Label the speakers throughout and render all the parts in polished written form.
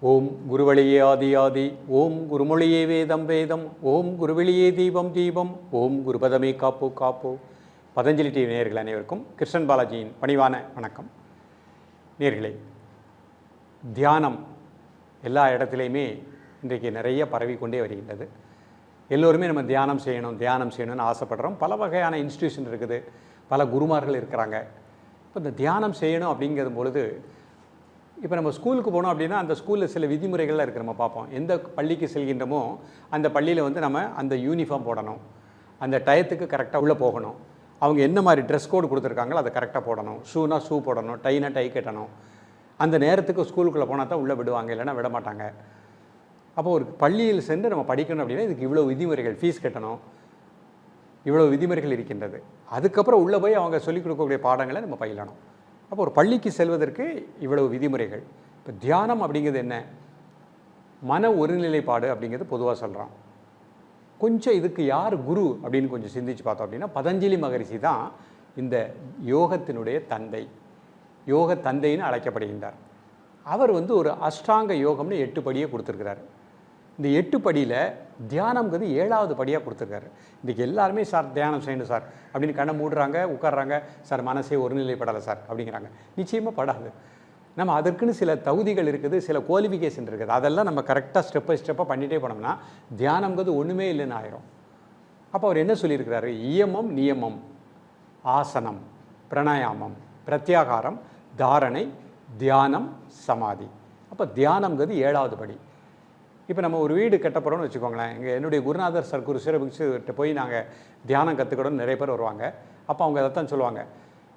Speaker 1: ஓம் குருவழியே ஆதி ஆதி, ஓம் குருமொழியே வேதம் வேதம், ஓம் குருவெளியே தீபம் தீபம், ஓம் குருபதமே காப்போ காப்போ. பதஞ்சலி டிவி நேயர்கள் அனைவருக்கும் கிருஷ்ணன் பாலாஜியின் பணிவான வணக்கம். நேயர்களே, தியானம் எல்லா இடத்துலையுமே இன்றைக்கு நிறைய பரவிக்கொண்டே வருகின்றது. எல்லோருமே நம்ம தியானம் செய்யணும்னு ஆசைப்படுறோம். பல வகையான இன்ஸ்டிடியூஷன் இருக்குது, பல குருமார்கள் இருக்கிறாங்க. இப்போ இந்த தியானம் செய்யணும் அப்படிங்கிற பொழுது, இப்போ நம்ம ஸ்கூலுக்கு போனோம் அப்படின்னா அந்த ஸ்கூலில் சில விதிமுறைகள்லாம் இருக்குது. நம்ம பார்ப்போம், எந்த பள்ளிக்கு செல்கின்றமோ அந்த பள்ளியில் வந்து நம்ம அந்த யூனிஃபார்ம் போடணும், அந்த டயத்துக்கு கரெக்டாக உள்ளே போகணும், அவங்க என்ன மாதிரி ட்ரெஸ் கோடு கொடுத்துருக்காங்களோ அதை கரெக்டாக போடணும், ஷூனா ஷூ போடணும், டைனா டை கட்டணும், அந்த நேரத்துக்கு ஸ்கூலுக்குள்ளே போனால் தான் உள்ளே விடுவாங்க, இல்லைன்னா விட மாட்டாங்க. அப்போ ஒரு பள்ளியில் சென்று நம்ம படிக்கணும் அப்படின்னா இதுக்கு இவ்வளோ விதிமுறைகள், ஃபீஸ் கட்டணும், இவ்வளோ விதிமுறைகள் இருக்கின்றது. அதுக்கப்புறம் உள்ளே போய் அவங்க சொல்லிக் கொடுக்கக்கூடிய பாடங்களை நம்ம பயிலணும். அப்போ ஒரு பள்ளிக்கு செல்வதற்கு இவ்வளவு விதிமுறைகள். இப்போ தியானம் அப்படிங்கிறது என்ன? மன ஒருநிலைப்பாடு அப்படிங்கிறது பொதுவாக சொல்கிறான். கொஞ்சம் இதுக்கு யார் குரு அப்படின்னு கொஞ்சம் சிந்திச்சு பார்த்தோம் அப்படின்னா பதஞ்சலி மகரிஷி தான் இந்த யோகத்தினுடைய தந்தை, யோக தந்தைன்னு அழைக்கப்படுகின்றார். அவர் வந்து ஒரு அஷ்டாங்க யோகம்னு 8 படியை கொடுத்துருக்கிறார். இந்த 8 படியில் தியானம்ங்கிறது 7வது படியாக கொடுத்துருக்காரு. இன்றைக்கி எல்லாருமே சார் தியானம் செய்யணும் சார் அப்படின்னு கண்ணை மூடுறாங்க, உட்காடுறாங்க. சார் மனசே ஒருநிலைப்படலை சார் அப்படிங்கிறாங்க. நிச்சயமாக படாது. நம்ம அதற்குன்னு சில தகுதிகள் இருக்குது, சில குவாலிஃபிகேஷன் இருக்குது. அதெல்லாம் நம்ம கரெக்டாக ஸ்டெப் பை ஸ்டெப்பாக பண்ணிகிட்டே போனோம்னா தியானம்ங்கிறது ஒன்றுமே இல்லைன்னு ஆயிரும். அப்போ அவர் என்ன சொல்லியிருக்கிறாரு? இயமம் நியமம், ஆசனம், பிராணாயாமம், பிரத்யாகாரம், தாரணை, தியானம், சமாதி. அப்போ தியானம்ங்கிறது 7வது படி. இப்போ நம்ம ஒரு வீடு கட்டப்படுறோம்னு வச்சுக்கோங்களேன். என்னுடைய குருநாதர் சர்க்குரு சிறப்புக்கிட்ட போய் நாங்கள் தியானம் கற்றுக்கணும்னு நிறைய பேர் வருவாங்க. அப்போ அவங்க அதைத்தான் சொல்லுவாங்க,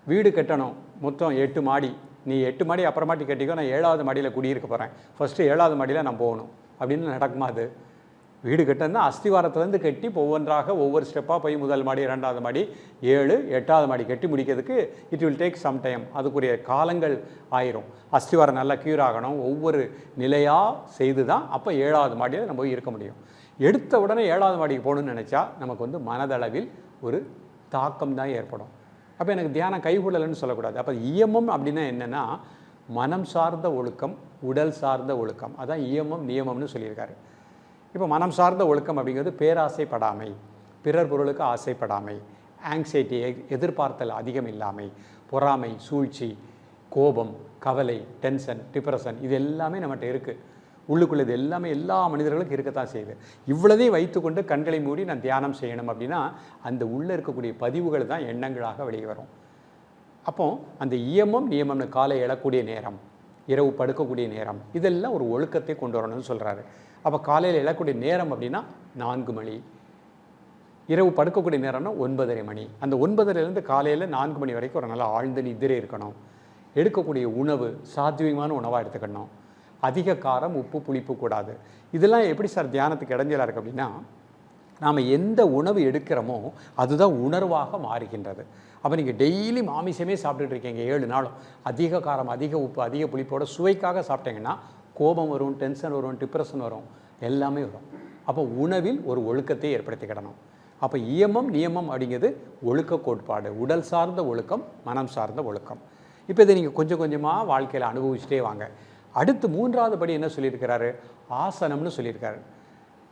Speaker 1: வீடு கட்டணும், மொத்தம் 8 மாடி, நீ 8 மாடி அப்புறமாட்டி கட்டிக்கோ, நான் 7வது மாடியில் குடியிருக்க போகிறேன், ஃபஸ்ட்டு 7வது மாடியில் நான் போகணும் அப்படின்னு நடக்குமா? அது வீடு கட்டணும்னா அஸ்திவாரத்துலேருந்து கட்டி ஒவ்வொன்றாக ஒவ்வொரு ஸ்டெப்பாக போய் முதல் மாடி, 2வது மாடி, 7, 8வது மாடி கட்டி முடிக்கிறதுக்கு it will take some time. அதுக்குரிய காலங்கள் ஆயிரும். அஸ்திவாரம் நல்லா க்யூர் ஆகணும், ஒவ்வொரு நிலையாக செய்து தான் அப்போ 7வது மாடியில் நம்ம போய் இருக்க முடியும். எடுத்த உடனே 7வது மாடிக்கு போகணுன்னு நினச்சா நமக்கு வந்து மனதளவில் ஒரு தாக்கம் தான் ஏற்படும். அப்போ எனக்கு தியானம் கைகூடலைன்னு சொல்லக்கூடாது. அப்போ இயமம் அப்படின்னா என்னென்னா மனம் சார்ந்த ஒழுக்கம், உடல் சார்ந்த ஒழுக்கம். அதான் இயமம் நியமம்னு சொல்லியிருக்காரு. இப்போ மனம் சார்ந்த ஒழுக்கம் அப்படிங்கிறது பேராசைப்படாமை, பிறர் பொருளுக்கு ஆசைப்படாமை, ஆங்ஸைட்டி எதிர்பார்த்தல் அதிகம் இல்லாமை, பொறாமை, சூழ்ச்சி, கோபம், கவலை, டென்ஷன், டிப்ரெஷன், இது எல்லாமே நம்மகிட்ட இருக்குது. உள்ளுக்குள்ளே இது எல்லாமே எல்லா மனிதர்களுக்கும் இருக்கத்தான் செய்யுது. இவ்வளதையும் வைத்துக்கொண்டு கண்களை மூடி நான் தியானம் செய்யணும் அப்படின்னா அந்த உள்ளே இருக்கக்கூடிய பதிவுகள் தான் எண்ணங்களாக வெளியே வரும். அப்போ அந்த இயமம் நியமம்னு காலை எழக்கூடிய நேரம், இரவு படுக்கக்கூடிய நேரம், இதெல்லாம் ஒரு ஒழுக்கத்தை கொண்டு வரணும்னு சொல்கிறாரு. அப்போ காலையில் எழக்கூடிய நேரம் அப்படின்னா 4 மணி, இரவு படுக்கக்கூடிய நேரம்னா 9:30 மணி. அந்த 9:30லேருந்து காலையில் 4 மணி வரைக்கும் ஒரு நல்ல ஆழ்ந்த நிதிரை இருக்கணும். எடுக்கக்கூடிய உணவு சாத்வீகமான உணவாக எடுத்துக்கணும். அதிக காரம், உப்பு, புளிப்பு கூடாது. இதெல்லாம் எப்படி சார் தியானத்துக்கு இடைஞ்சலாக இருக்குது அப்படின்னா, நாம் எந்த உணவு எடுக்கிறோமோ அதுதான் உணர்வாக மாறுகின்றது. அப்போ நீங்கள் டெய்லி மாமிசமே சாப்பிட்டுட்டு இருக்கீங்க 7 நாளும், அதிக காரம், அதிக உப்பு, அதிக புளிப்போட சுவைக்காக சாப்பிட்டீங்கன்னா கோபம் வரும், டென்ஷன் வரும், டிப்ரெஷன் வரும், எல்லாமே வரும். அப்போ உணவில் ஒரு ஒழுக்கத்தை ஏற்படுத்திக்கிடணும். அப்போ இயமம் நியமம் அப்படிங்கிறது ஒழுக்க கோட்பாடு, உடல் சார்ந்த ஒழுக்கம், மனம் சார்ந்த ஒழுக்கம். இப்போ இதை நீங்கள் கொஞ்சம் கொஞ்சமாக வாழ்க்கையில் அனுபவிச்சுட்டே வாங்க. அடுத்து 3வது படி என்ன சொல்லியிருக்கிறாரு? ஆசனம்னு சொல்லியிருக்காரு.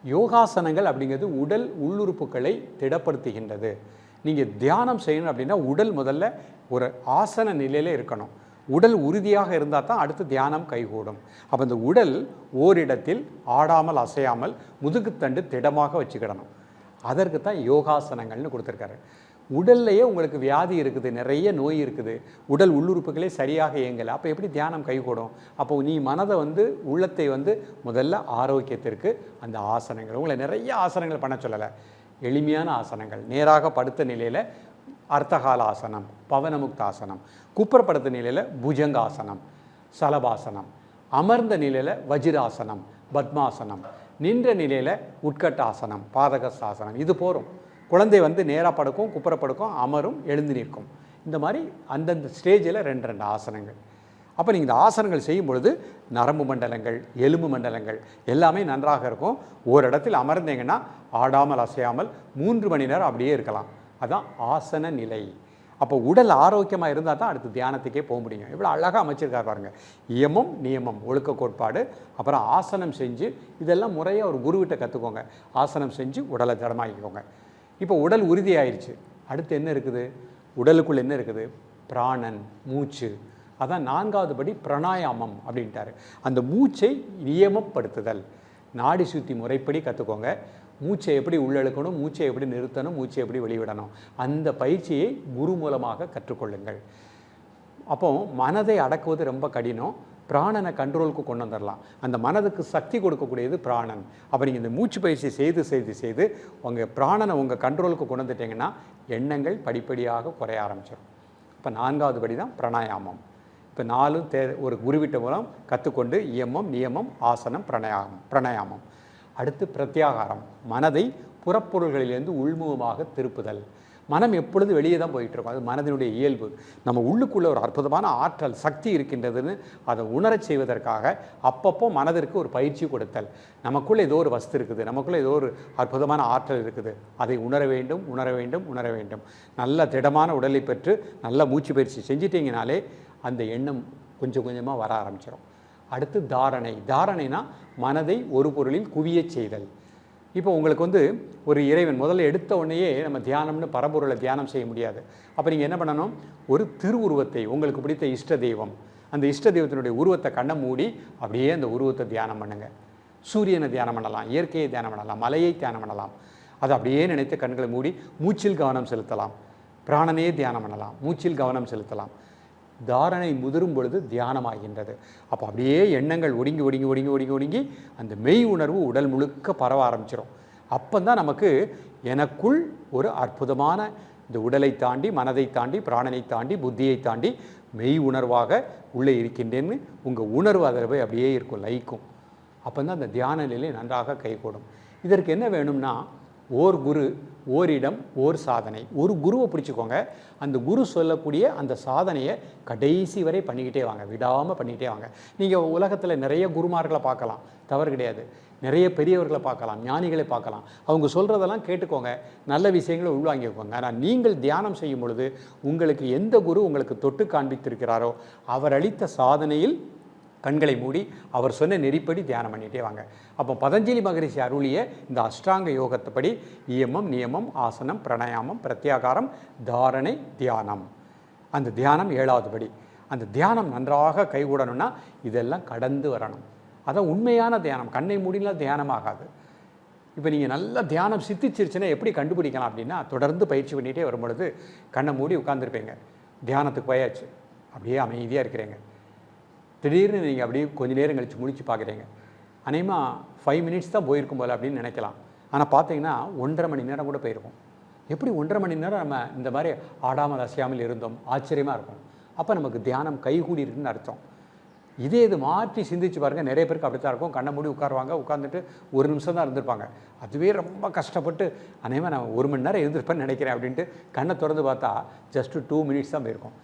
Speaker 1: யோகாசனங்கள் அப்படிங்கிறது உடல் உள்ளுறுப்புகளை திடப்படுத்துகின்றது. நீங்கள் தியானம் செய்யணும் அப்படின்னா உடல் முதல்ல ஒரு ஆசன நிலையில் இருக்கணும். உடல் உறுதியாக இருந்தால் தான் அடுத்து தியானம் கைகூடும். அப்போ இந்த உடல் ஓரிடத்தில் ஆடாமல் அசையாமல் முதுகுத்தண்டு திடமாக வச்சுக்கிடணும். அதற்கு தான் யோகாசனங்கள்னு கொடுத்துருக்காரு. உடல்லையே உங்களுக்கு வியாதி இருக்குது, நிறைய நோய் இருக்குது, உடல் உள்ளுறுப்புகளே சரியாக இயங்கலை, அப்போ எப்படி தியானம் கைகூடும்? அப்போ நீ மனதை வந்து உள்ளத்தை வந்து முதல்ல ஆரோக்கியத்திற்கு அந்த ஆசனங்கள், உங்களை நிறைய ஆசனங்கள் பண்ண சொல்லலை, எளிமையான ஆசனங்கள். நேராக படுத்த நிலையில் அர்த்தகால ஆசனம், பவனமுக்தாசனம், குப்புறப்படுத்த நிலையில் புஜங்காசனம், சலபாசனம், அமர்ந்த நிலையில் வஜிராசனம், பத்மாசனம், நின்ற நிலையில் உட்கட்டாசனம், பாதகசாசனம். இது போகிறோம். குழந்தை வந்து நேராக படுக்கும், குப்புறப்படுக்கும், அமரும், எழுந்து நிற்கும். இந்த மாதிரி அந்தந்த ஸ்டேஜில் 2 ஆசனங்கள். அப்போ நீங்கள் இந்த ஆசனங்கள் செய்யும் பொழுது நரம்பு மண்டலங்கள், எலும்பு மண்டலங்கள் எல்லாமே நன்றாக இருக்கும். ஒரு இடத்தில் அமர்ந்தீங்கன்னா ஆடாமல் அசையாமல் 3 மணி நேரம் அப்படியே இருக்கலாம். அதுதான் ஆசன நிலை. அப்போ உடல் ஆரோக்கியமாக இருந்தால் தான் அடுத்து தியானத்துக்கே போக முடியும். இவ்வளோ அழகாக அமைச்சிருக்கார் பாருங்கள். இயமம் நியமம் ஒழுக்க கோட்பாடு, அப்புறம் ஆசனம் செஞ்சு இதெல்லாம் முறையாக ஒரு குருவிட்ட கற்றுக்கோங்க. ஆசனம் செஞ்சு உடலை திடமாக்கிக்கோங்க. இப்போ உடல் உறுதி ஆயிடுச்சு. அடுத்து என்ன இருக்குது? உடலுக்குள் என்ன இருக்குது? பிராணன், மூச்சு. அதான் 4வது படி பிராணாயாமம் அப்படின்ட்டாரு. அந்த மூச்சை நியமப்படுத்துதல், நாடி சுத்தி முறைப்படி கற்றுக்கோங்க. மூச்சை எப்படி உள்ளெழுக்கணும், மூச்சை எப்படி நிறுத்தணும், மூச்சை எப்படி வெளிவிடணும், அந்த பயிற்சியை குரு மூலமாக கற்றுக்கொள்ளுங்கள். அப்போ மனதை அடக்குவது ரொம்ப கடினம். பிராணனை கண்ட்ரோலுக்கு கொண்டு வந்துடலாம். அந்த மனதுக்கு சக்தி கொடுக்கக்கூடியது பிராணன். அப்போ நீங்கள் இந்த மூச்சு பயிற்சி செய்து செய்து செய்து உங்கள் பிராணனை உங்கள் கண்ட்ரோலுக்கு கொண்டு வந்துட்டீங்கன்னா எண்ணங்கள் படிப்படியாக குறைய ஆரம்பிச்சிடும். இப்போ 4வது படி தான் பிராணாயாமம். இப்போ 4 ஒரு குருவிட்ட மூலம் கற்றுக்கொண்டு இயமம் நியமம் ஆசனம் பிராணாயாமம். அடுத்து பிரத்யாகாரம், மனதை புறப்பொருள்களிலிருந்து உள்முகமாக திருப்புதல். மனம் எப்பொழுது வெளியே தான் போயிட்டுருக்கும். அது மனதினுடைய இயல்பு. நம்ம உள்ளுக்குள்ளே ஒரு அற்புதமான ஆற்றல் சக்தி இருக்கின்றதுன்னு அதை உணரச் செய்வதற்காக அப்பப்போ மனதிற்கு ஒரு பயிற்சி கொடுத்தல். நமக்குள்ளே ஏதோ ஒரு வஸ்து இருக்குது, நமக்குள்ளே ஏதோ ஒரு அற்புதமான ஆற்றல் இருக்குது, அதை உணர வேண்டும் உணர வேண்டும் உணர வேண்டும். நல்ல திடமான உடலை பெற்று நல்ல மூச்சு பயிற்சி செஞ்சிட்டிங்கனாலே அந்த எண்ணம் கொஞ்சம் கொஞ்சமாக வர ஆரம்பிச்சிடும். அடுத்து தாரணை. தாரணைனா மனதை ஒரு பொருளில் குவியச் செய்தல். இப்போ உங்களுக்கு ஒரு இறைவன் முதல்ல எடுத்த உடனேயே நம்ம தியானம்னு பரம்பொருளை தியானம் செய்ய முடியாது. அப்போ நீங்கள் என்ன பண்ணணும்? ஒரு திருவுருவத்தை, உங்களுக்கு பிடித்த இஷ்ட தெய்வம், அந்த இஷ்ட தெய்வத்தினுடைய உருவத்தை கண்ணை மூடி அப்படியே அந்த உருவத்தை தியானம் பண்ணுங்கள். சூரியனை தியானம் பண்ணலாம், இயற்கையை தியானம் பண்ணலாம், மலையை தியானம் பண்ணலாம். அதை அப்படியே நினைத்து கண்களை மூடி மூச்சில் கவனம் செலுத்தலாம். பிராணனையே தியானம் பண்ணலாம், மூச்சில் கவனம் செலுத்தலாம். தாரணை முதிரும் பொழுது தியானமாகின்றது. அப்போ அப்படியே எண்ணங்கள் ஒடுங்கி ஒடுங்கி ஒடுங்கி ஒடுங்கி ஒடுங்கி அந்த மெய் உணர்வு உடல் முழுக்க பரவ ஆரம்பிச்சிடும். அப்போ தான் நமக்கு எனக்குள் ஒரு அற்புதமான இந்த உடலை தாண்டி மனதை தாண்டி பிராணனை தாண்டி புத்தியை தாண்டி மெய் உணர்வாக உள்ளே இருக்கின்றேன்னு உங்கள் உணர்வு அதில் போய் அப்படியே இருக்கும், லயிக்கும். அப்போ தான் அந்த தியான நிலை நன்றாக கைகூடும். இதற்கு என்ன வேணும்னா ஓர் குரு, ஓரிடம், ஓர் சாதனை. ஒரு குருவை பிடிச்சிக்கோங்க. அந்த குரு சொல்லக்கூடிய அந்த சாதனையை கடைசி வரை பண்ணிக்கிட்டே வாங்க, விடாமல் பண்ணிக்கிட்டே வாங்க. நீங்கள் உலகத்தில் நிறைய குருமார்களை பார்க்கலாம், தவறு கிடையாது. நிறைய பெரியவர்களை பார்க்கலாம், ஞானிகளை பார்க்கலாம். அவங்க சொல்கிறதெல்லாம் கேட்டுக்கோங்க, நல்ல விஷயங்களை உள்வாங்கிக்கோங்க. ஆனால் நீங்கள் தியானம் செய்யும் பொழுது உங்களுக்கு எந்த குரு உங்களுக்கு தொட்டு காண்பித்திருக்கிறாரோ அவர் அளித்த சாதனையில் கண்களை மூடி அவர் சொன்ன நெறிப்படி தியானம் பண்ணிகிட்டே வாங்க. அப்போ பதஞ்சலி மகரிஷி அருளிய இந்த அஷ்டாங்க யோகத்தைப்படி இயமம் நியமம் ஆசனம் பிராணாயாமம் பிரத்யாகாரம் தாரணை தியானம். அந்த தியானம் 7வது படி. அந்த தியானம் நன்றாக கைகூடணும்னா இதெல்லாம் கடந்து வரணும். அதான் உண்மையான தியானம். கண்ணை மூடினால் தியானம் ஆகாது. இப்போ நீங்கள் நல்லா தியானம் சித்திச்சிருச்சுன்னா எப்படி கண்டுபிடிக்கலாம் அப்படின்னா, தொடர்ந்து பயிற்சி பண்ணிகிட்டே வரும்பொழுது கண்ணை மூடி உட்காந்துருப்பீங்க, தியானத்துக்கு போயாச்சு, அப்படியே அமைதியாக இருக்கிறீங்க. திடீர்னு நீங்கள் அப்படியே கொஞ்சம் நேரம் கழித்து முடிச்சு பார்க்குறீங்க, அநேகமாக 5 மினிட்ஸ் தான் போயிருக்கும் போல் அப்படின்னு நினைக்கலாம். ஆனால் பார்த்தீங்கன்னா 1.5 மணி நேரம் கூட போயிருக்கும். எப்படி 1.5 மணி நேரம் நம்ம இந்த மாதிரி ஆடாமல் அசையாமல் இருந்தோம்? ஆச்சரியமாக இருக்கும். அப்போ நமக்கு தியானம் கைகூடி இருக்குன்னு அர்த்தம். இது மாற்றி சிந்திச்சு பாருங்கள். நிறைய பேருக்கு அப்படி தான் இருக்கும். கண்ணை மூடி உட்காருவாங்க, உட்காந்துட்டு 1 நிமிஷம் தான் இருந்திருப்பாங்க. அதுவே ரொம்ப கஷ்டப்பட்டு அநேகமாக நான் 1 மணி நேரம் இருந்திருப்பேன்னு நினைக்கிறேன் அப்படின்ட்டு கண்ணை திறந்து பார்த்தா ஜஸ்ட்டு 2 மினிட்ஸ் தான் போயிருக்கும்.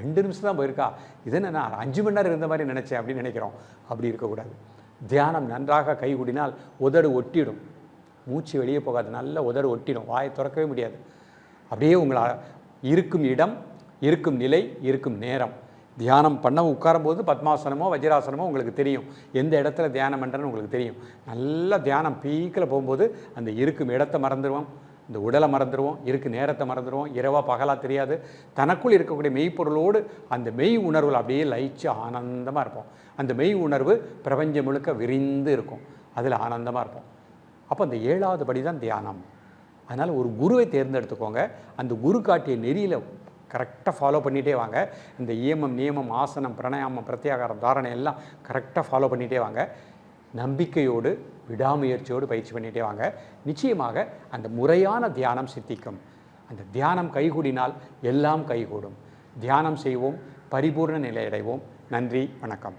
Speaker 1: 2 நிமிஷம் தான் போயிருக்கா, இது என்ன நான் 5 மணி நேரம் இருந்த மாதிரி நினச்சேன் அப்படின்னு நினைக்கிறோம். அப்படி இருக்கக்கூடாது. தியானம் நன்றாக கைகூடினால் உதடு ஒட்டிடும், மூச்சு வெளியே போகாது, நல்ல உதடு ஒட்டிடும், வாயை திறக்கவே முடியாது. அப்படியே உங்களால் இருக்கும் இடம், இருக்கும் நிலை, இருக்கும் நேரம், தியானம் பண்ண உட்காரும்போது பத்மாசனமோ வஜ்ராசனமோ உங்களுக்கு தெரியும், எந்த இடத்துல தியானம் பண்ணுறேன்னு உங்களுக்கு தெரியும். நல்ல தியானம் பீக்கில் போகும்போது அந்த இருக்கும் இடத்தை மறந்துடுவோம், இந்த உடலை மறந்துடுவோம், இருக்கு நேரத்தை மறந்துடுவோம், இரவாக பகலாக தெரியாது. தனக்குள் இருக்கக்கூடிய மெய்ப்பொருளோடு அந்த மெய் உணர்வில் அப்படியே லயிச்சு ஆனந்தமாக இருப்போம். அந்த மெய் உணர்வு பிரபஞ்சம் முழுக்க விரிந்து இருக்கும், அதில் ஆனந்தமாக இருப்போம். அப்போ அந்த 7வது படி தான் தியானம். அதனால் ஒரு குருவை தேர்ந்தெடுத்துக்கோங்க. அந்த குரு காட்டிய நெறியில் கரெக்டாக ஃபாலோ பண்ணிகிட்டே வாங்க. இந்த இயமம் நியமம் ஆசனம் பிராணாயாமம் பிரத்யாகாரம் தாரணை எல்லாம் கரெக்டாக ஃபாலோ பண்ணிகிட்டே வாங்க. நம்பிக்கையோடு விடாமுயற்சியோடு பயிற்சி பண்ணிகிட்டே வாங்க. நிச்சயமாக அந்த முறையான தியானம் சித்திக்கும். அந்த தியானம் கைகூடினால் எல்லாம் கைகூடும். தியானம் செய்வோம், பரிபூர்ண நிலை அடைவோம். நன்றி, வணக்கம்.